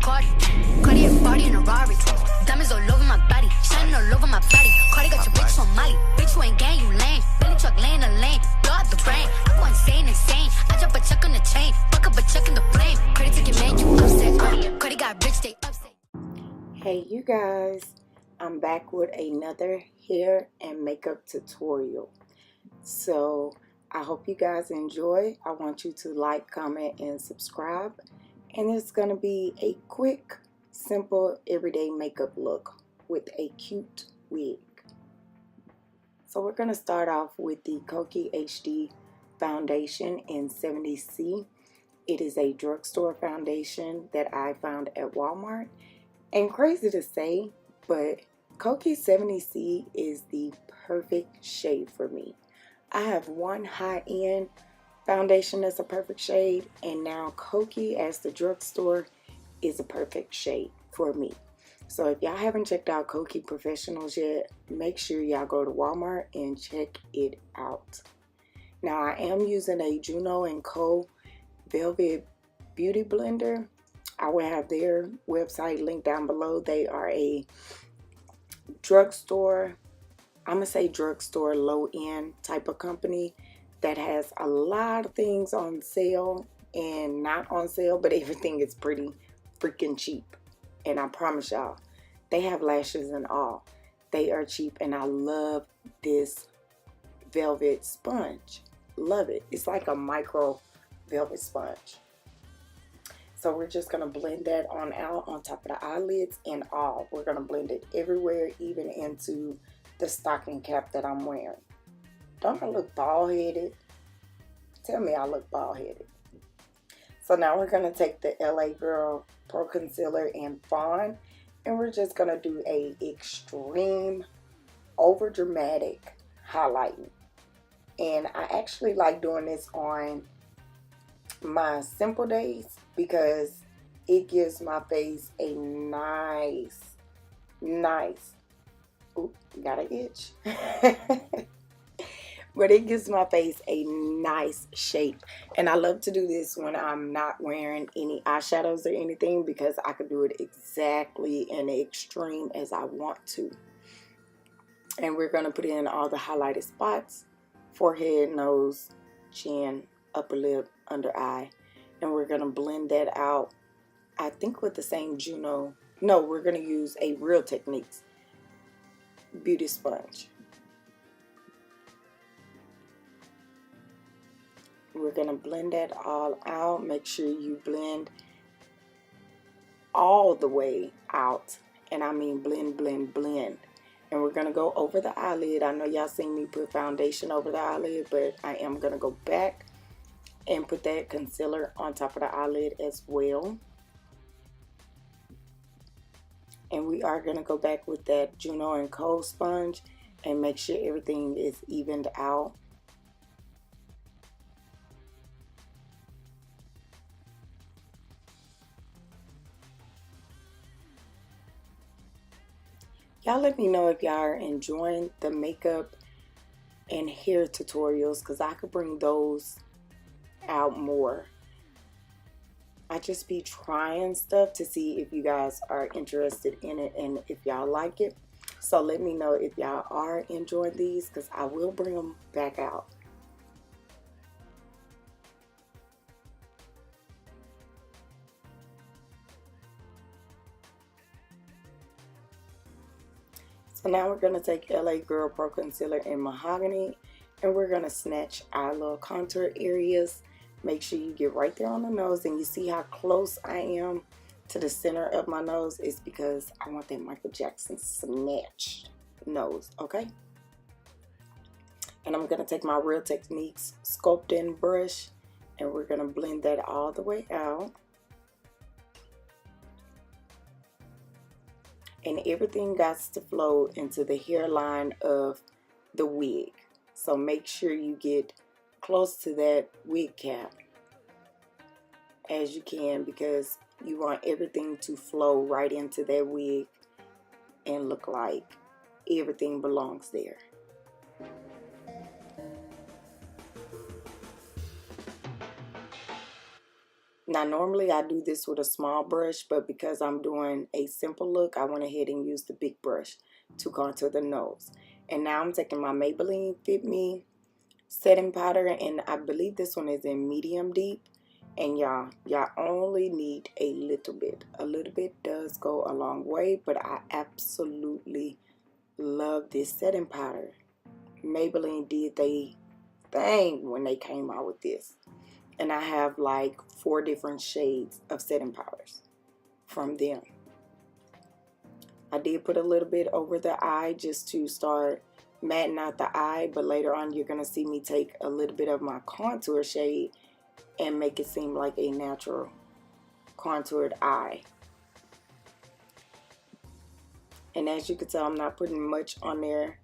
Cardi. Cardi a body in a Rari. Diamonds all over my body, shining all over my body. Cardi got your bitch on Molly. Bitch, you ain't gang, you lame. Billy truck laying the lane. Blow out the brain. I go insane, insane. I drop a check on the chain. Fuck up a check in the flame. Cardi took your man, you upset. Cardi got rich, they upset. Hey you guys, I'm back with another hair and makeup tutorial. So I hope you guys enjoy. I want you to like, comment, and subscribe. And it's going to be a quick, simple, everyday makeup look with a cute wig. So we're going to start off with the Kokie HD foundation in 70C. It is a drugstore foundation that I found at Walmart. And crazy to say, but Kokie 70C is the perfect shade for me. I have one high-end foundation that's a perfect shade, and now Kokie as the drugstore is a perfect shade for me. So if y'all haven't checked out Kokie Professionals yet, make sure y'all go to Walmart and check it out. Now I am using a Juno & Co. Velvet Beauty Blender. I will have their website linked down below. They are a drugstore, I'm going to say drugstore low-end type of company that has a lot of things on sale and not on sale, but everything is pretty freaking cheap. And I promise y'all, they have lashes and all. They are cheap, and I love this velvet sponge. Love it. It's like a micro velvet sponge. So we're just going to blend that on out on top of the eyelids and all. We're going to blend it everywhere, even into the stocking cap that I'm wearing. Don't I look bald-headed? Tell me I look bald-headed. So now we're going to take the LA Girl Pro Concealer in Fawn, and we're just going to do a extreme, over-dramatic highlighting. And I actually like doing this on my simple days because it gives my face a nice, oop, got an itch. But it gives my face a nice shape. And I love to do this when I'm not wearing any eyeshadows or anything, because I can do it exactly in the extreme as I want to. And we're going to put in all the highlighted spots: forehead, nose, chin, upper lip, under eye. And we're going to blend that out, I think with the same Juno. No, we're going to use a Real Techniques beauty sponge. We're going to blend that all out. Make sure you blend all the way out. And I mean blend, blend, blend. And we're going to go over the eyelid. I know y'all seen me put foundation over the eyelid, but I am going to go back and put that concealer on top of the eyelid as well. And we are going to go back with that Juno & Co. sponge and make sure everything is evened out. Y'all let me know if y'all are enjoying the makeup and hair tutorials, because I could bring those out more. I just be trying stuff to see if you guys are interested in it and if y'all like it. So let me know if y'all are enjoying these, because I will bring them back out. So now we're going to take LA Girl Pro Concealer in Mahogany, and we're going to snatch our little contour areas. Make sure you get right there on the nose, and you see how close I am to the center of my nose. It's because I want that Michael Jackson snatched nose, okay? And I'm going to take my Real Techniques sculpting brush, and we're going to blend that all the way out. And everything got to flow into the hairline of the wig. So make sure you get close to that wig cap as you can, because you want everything to flow right into that wig and look like everything belongs there. Now, normally I do this with a small brush, but because I'm doing a simple look, I went ahead and used the big brush to contour the nose. And now I'm taking my Maybelline Fit Me setting powder, and I believe this one is in medium deep. And y'all only need a little bit. A little bit does go a long way, but I absolutely love this setting powder. Maybelline did they thing when they came out with this. And I have like 4 different shades of setting powders from them. I did put a little bit over the eye just to start matting out the eye, but later on you're going to see me take a little bit of my contour shade and make it seem like a natural contoured eye. And as you can tell, I'm not putting much on there.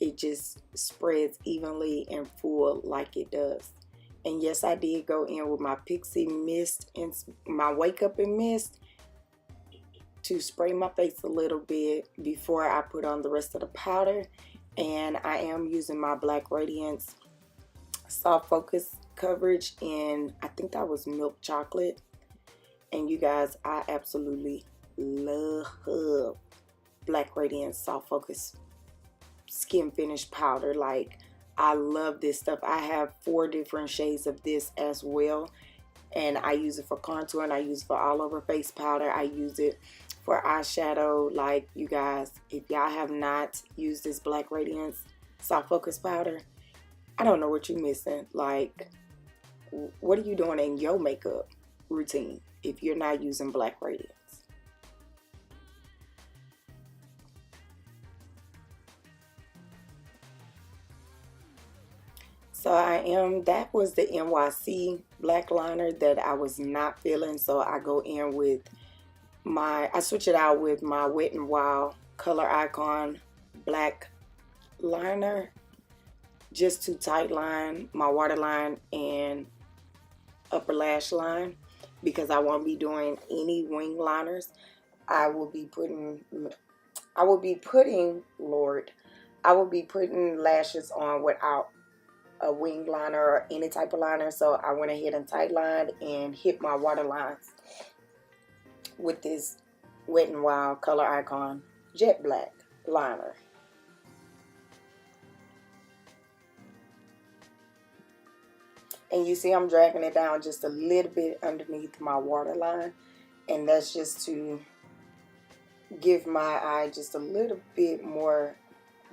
It just spreads evenly and full like it does. And yes, I did go in with my Pixie Mist and my Wake Up and Mist to spray my face a little bit before I put on the rest of the powder. And I am using my Black Radiance Soft Focus coverage in, I think that was milk chocolate. And you guys, I absolutely love Black Radiance Soft Focus skin finish powder. Like, I love this stuff. I have 4 different shades of this as well, and I use it for contour, and I use it for all over face powder. I use it for eyeshadow. Like, you guys, if y'all have not used this Black Radiance Soft Focus powder, I don't know what you're missing. Like, what are you doing in your makeup routine if you're not using Black Radiance? So that was the NYC black liner that I was not feeling. So I go in with I switch it out with my Wet n Wild Color Icon black liner just to tight line my waterline and upper lash line, because I won't be doing any wing liners. I will be putting lashes on without a wing liner or any type of liner. So I went ahead and tight lined and hit my water lines with this Wet n Wild Color Icon jet black liner. And you see I'm dragging it down just a little bit underneath my waterline, and that's just to give my eye just a little bit more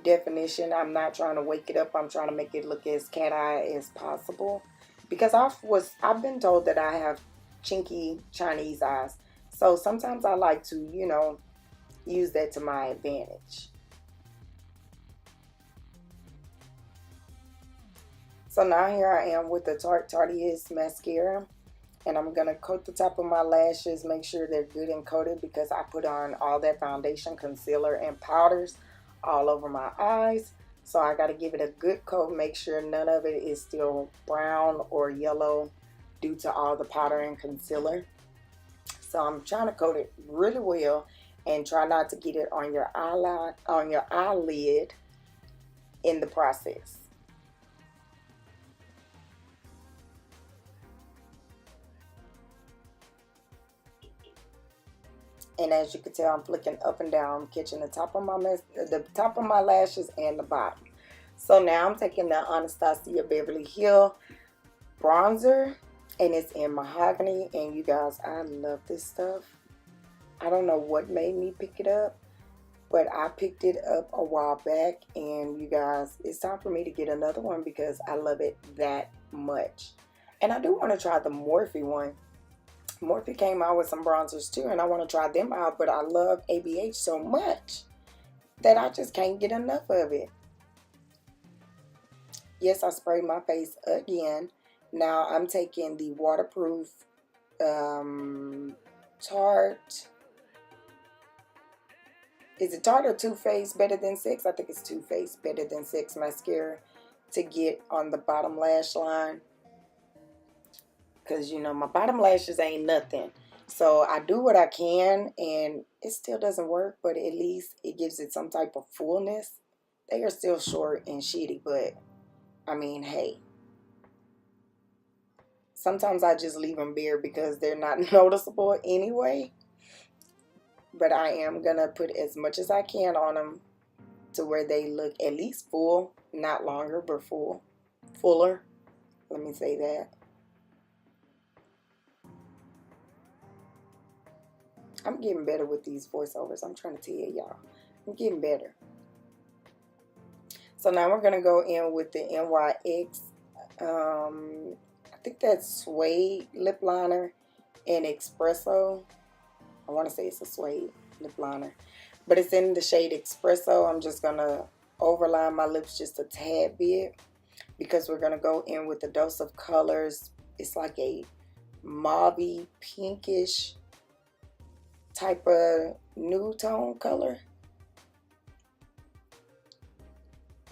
definition. I'm not trying to wake it up. I'm trying to make it look as cat eye as possible, because I've been told that I have chinky Chinese eyes. So sometimes I like to, use that to my advantage. So now here I am with the Tarte Tarteist mascara, and I'm going to coat the top of my lashes, make sure they're good and coated, because I put on all that foundation, concealer, and powders all over my eyes. So I got to give it a good coat, make sure none of it is still brown or yellow due to all the powder and concealer. So I'm trying to coat it really well and try not to get it on your eyelid in the process. And as you can tell, I'm flicking up and down, catching the top of my lashes and the bottom. So now I'm taking the Anastasia Beverly Hills bronzer, and it's in mahogany. And you guys, I love this stuff. I don't know what made me pick it up, but I picked it up a while back. And you guys, it's time for me to get another one because I love it that much. And I do want to try the Morphe one. Morphe came out with some bronzers too, and I want to try them out, but I love ABH so much that I just can't get enough of it. Yes, I sprayed my face again. Now I'm taking the waterproof Tarte. Is it Tarte or Too Faced Better Than Sex? I think it's Too Faced Better Than Sex mascara to get on the bottom lash line. Because, my bottom lashes ain't nothing. So I do what I can, and it still doesn't work, but at least it gives it some type of fullness. They are still short and shitty, but, I mean, hey. Sometimes I just leave them bare because they're not noticeable anyway. But I am going to put as much as I can on them to where they look at least full. Not longer, but full. Fuller. Let me say that. I'm getting better with these voiceovers. I'm trying to tell y'all. I'm getting better. So now we're going to go in with the NYX. I think that's suede lip liner in Espresso. I want to say it's a suede lip liner. But it's in the shade Espresso. I'm just going to overline my lips just a tad bit, because we're going to go in with a dose of colors. It's like a mauve pinkish type of nude tone color.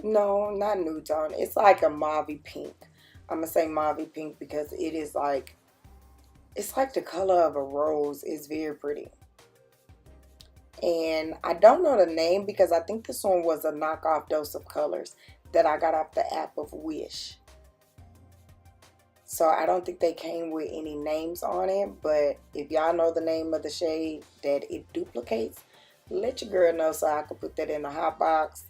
No, not nude tone. It's like a mauve pink. I'm going to say mauve pink because it is like, it's like the color of a rose. It's very pretty. And I don't know the name because I think this one was a knockoff dose of colors that I got off the app of Wish. So I don't think they came with any names on it, but if y'all know the name of the shade that it duplicates, let your girl know so I can put that in the hot box.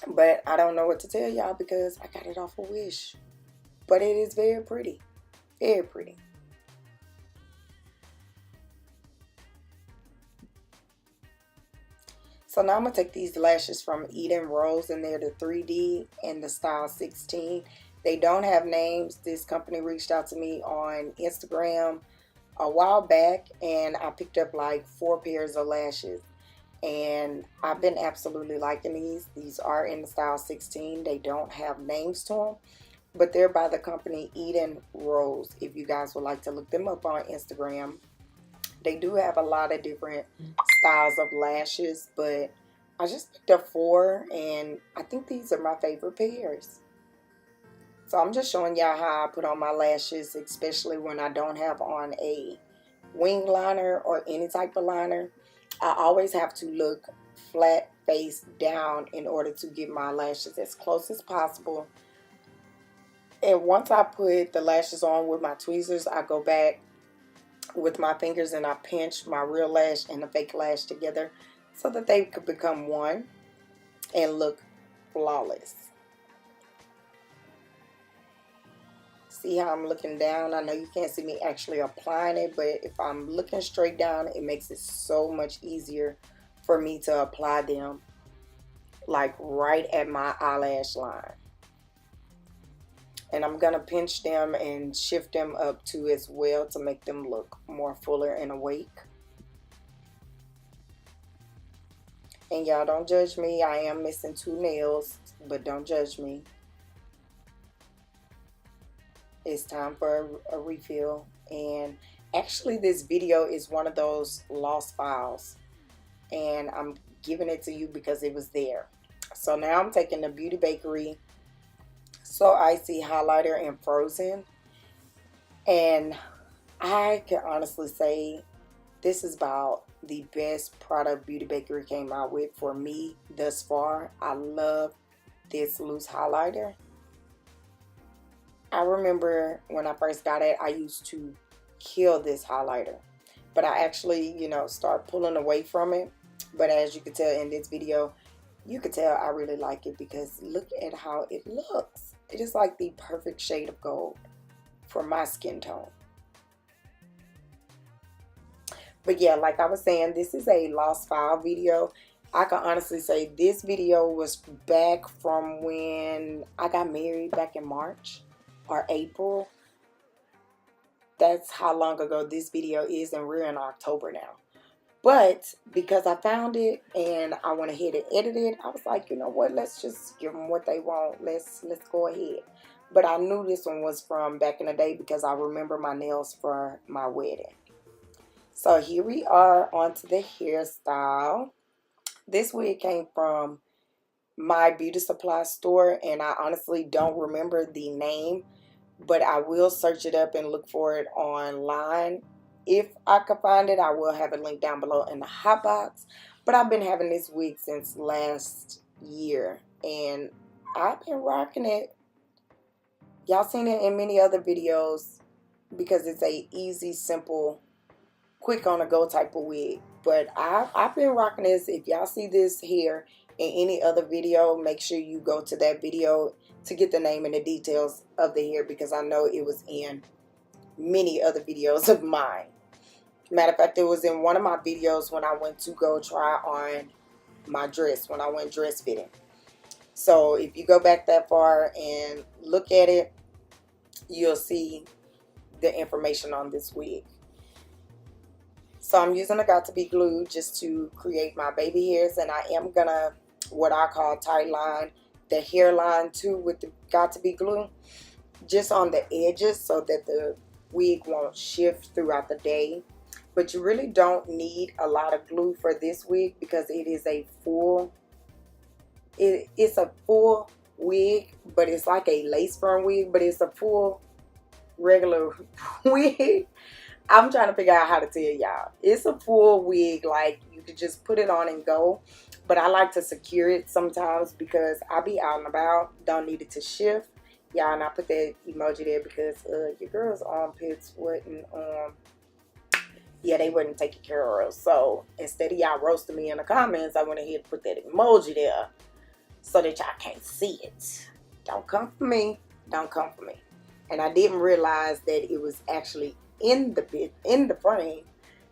But I don't know what to tell y'all because I got it off of Wish. But it is very pretty. Very pretty. So now I'm going to take these lashes from Eden Rose, and they're the 3D and the style 16. They don't have names. This company reached out to me on Instagram a while back, and I picked up like 4 pairs of lashes. And I've been absolutely liking these. These are in the style 16. They don't have names to them, but they're by the company Eden Rose. If you guys would like to look them up on Instagram. They do have a lot of different styles of lashes, but I just picked up 4, and I think these are my favorite pairs. So I'm just showing y'all how I put on my lashes, especially when I don't have on a wing liner or any type of liner. I always have to look flat face down in order to get my lashes as close as possible. And once I put the lashes on with my tweezers, I go back with my fingers and I pinch my real lash and the fake lash together so that they could become one and look flawless. See how I'm looking down? I know you can't see me actually applying it, but if I'm looking straight down, it makes it so much easier for me to apply them, like right at my eyelash line. And I'm going to pinch them and shift them up too as well to make them look more fuller and awake. And y'all don't judge me. I am missing 2 nails, but don't judge me. It's time for a refill. And actually this video is one of those lost files. And I'm giving it to you because it was there. So now I'm taking the Beauty Bakery So Icy highlighter in Frozen, and I can honestly say this is about the best product Beauty Bakery came out with for me thus far. I love this loose highlighter. I remember when I first got it, I used to kill this highlighter, but I actually, start pulling away from it. But as you can tell in this video, you can tell I really like it because look at how it looks. It is like the perfect shade of gold for my skin tone. But yeah, like I was saying, this is a lost file video. I can honestly say this video was back from when I got married back in March or April. That's how long ago this video is, and we're in October now. But because I found it and I went ahead and edited it, I was like, you know what, let's just give them what they want. Let's go ahead. But I knew this one was from back in the day because I remember my nails for my wedding. So here we are onto the hairstyle. This wig came from my beauty supply store, and I honestly don't remember the name, but I will search it up and look for it online. If I can find it, I will have it linked down below in the hot box. But I've been having this wig since last year, and I've been rocking it. Y'all seen it in many other videos. because it's a easy, simple, quick on the go type of wig. But I've been rocking this. If y'all see this here in any other video, make sure you go to that video to get the name and the details of the hair, because I know it was in many other videos of mine. Matter of fact, it was in one of my videos when I went to go try on my dress, when I went dress fitting. So if you go back that far and look at it, you'll see the information on this wig. So I'm using a Got2b glue just to create my baby hairs, and I am gonna, what I call tight line the hairline too with the Got2b glue, just on the edges so that the wig won't shift throughout the day. But you really don't need a lot of glue for this wig because it is a full, it's a full wig, but it's like a lace front wig, but it's a full regular wig. I'm trying to figure out how to tell y'all. It's a full wig, like you could just put it on and go. But I like to secure it sometimes because I be out and about, don't need it to shift. Y'all, and I put that emoji there because your girl's armpits wasn't yeah, they wasn't taken care of. So instead of y'all roasting me in the comments, I went ahead and put that emoji there so that y'all can't see it. Don't come for me. Don't come for me. And I didn't realize that it was actually in the frame.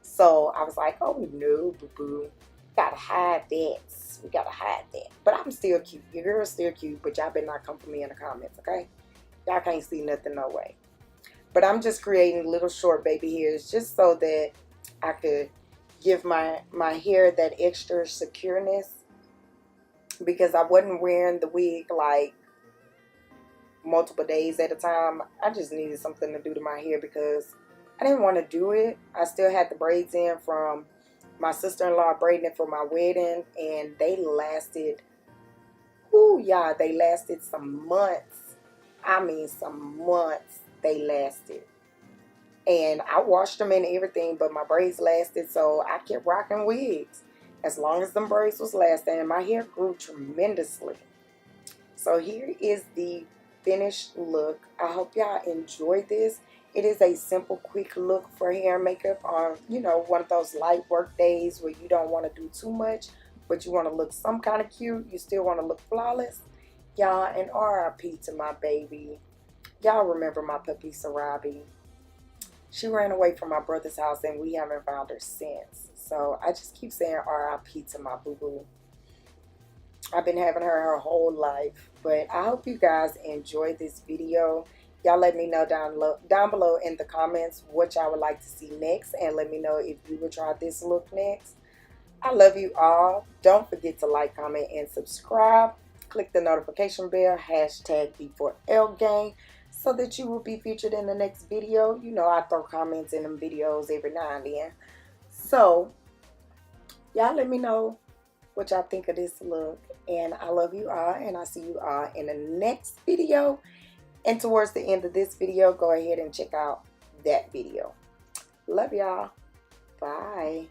So I was like, oh no, boo-boo. Gotta hide that. We gotta hide that. But I'm still cute. Your girl's still cute, but y'all better not come for me in the comments, okay? Y'all can't see nothing, no way. But I'm just creating little short baby hairs just so that I could give my hair that extra secureness, because I wasn't wearing the wig like multiple days at a time. I just needed something to do to my hair because I didn't want to do it. I still had the braids in from my sister-in-law braiding it for my wedding, and they lasted, ooh, yeah, they lasted some months. I mean, some months they lasted. And I washed them and everything, but my braids lasted, so I kept rocking wigs as long as them braids was lasting, and my hair grew tremendously. So here is the finished look. I hope y'all enjoyed this. It is a simple, quick look for hair and makeup on, you know, one of those light work days where you don't want to do too much, but you want to look some kind of cute. You still want to look flawless. Y'all, and RIP to my baby. Y'all remember my puppy, Sarabi. She ran away from my brother's house and we haven't found her since. So I just keep saying RIP to my boo-boo. I've been having her whole life. But I hope you guys enjoyed this video. Y'all let me know down below in the comments what y'all would like to see next. And let me know if you would try this look next. I love you all. Don't forget to like, comment, and subscribe. Click the notification bell, #B4LGang, so that you will be featured in the next video. You know I throw comments in them videos every now and then. So, y'all let me know what y'all think of this look. And I love you all, and I'll see you all in the next video. And towards the end of this video, go ahead and check out that video. Love y'all. Bye.